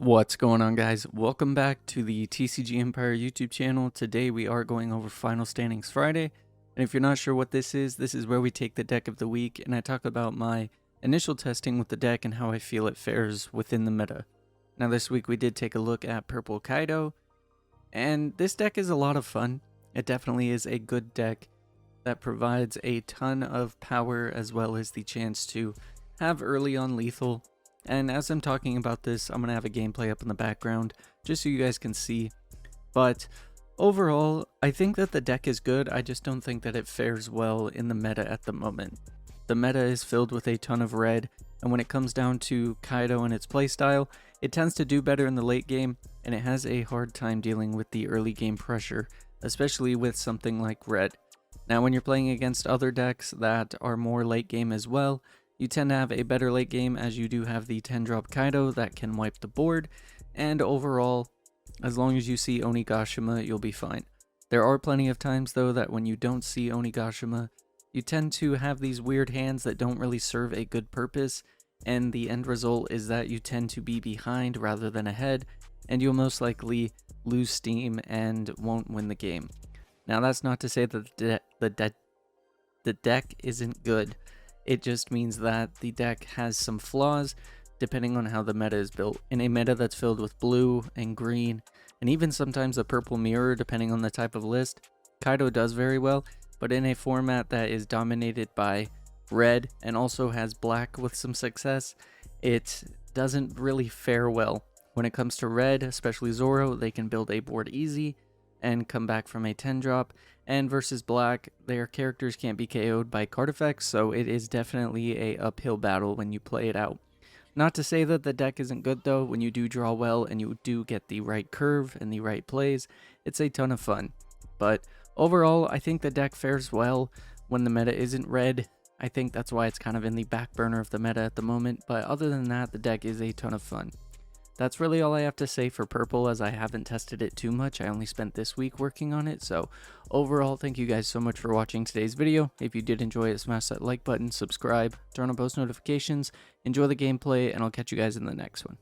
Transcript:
What's going on, guys? Welcome back to the TCG Empire YouTube channel. Today we are going over Final Standings Friday, and if you're not sure what this is where we take the deck of the week and I talk about my initial testing with the deck and how I feel it fares within the meta. Now this week we did take a look at Purple Kaido, and this deck is a lot of fun. It definitely is a good deck that provides a ton of power as well as the chance to have early on lethal. And as I'm talking about this, I'm going to have a gameplay up in the background just so you guys can see. But overall, I think that the deck is good. I just don't think that it fares well in the meta at the moment. The meta is filled with a ton of red, and when it comes down to Kaido and its playstyle, it tends to do better in the late game, and it has a hard time dealing with the early game pressure, especially with something like red. Now when you're playing against other decks that are more late game as well, you tend to have a better late game as you do have the 10-drop Kaido that can wipe the board, and overall, as long as you see Onigashima, you'll be fine. There are plenty of times though that when you don't see Onigashima, you tend to have these weird hands that don't really serve a good purpose, and the end result is that you tend to be behind rather than ahead, and you'll most likely lose steam and won't win the game. Now that's not to say that the deck isn't good. It just means that the deck has some flaws depending on how the meta is built. In a meta that's filled with blue and green, and even sometimes a purple mirror depending on the type of list, Kaido does very well, but in a format that is dominated by red and also has black with some success, it doesn't really fare well. When it comes to red, especially Zoro, they can build a board easy and come back from a 10 drop, and versus black, their characters can't be KO'd by card effects, so it is definitely a uphill battle when you play it out. Not to say that the deck isn't good though. When you do draw well and you do get the right curve and the right plays, it's a ton of fun. But overall, I think the deck fares well when the meta isn't red. I think that's why it's kind of in the back burner of the meta at the moment, but other than that, the deck is a ton of fun. That's really all I have to say for Purple, as I haven't tested it too much. I only spent this week working on it. So overall, thank you guys so much for watching today's video. If you did enjoy it, smash that like button, subscribe, turn on post notifications, enjoy the gameplay, and I'll catch you guys in the next one.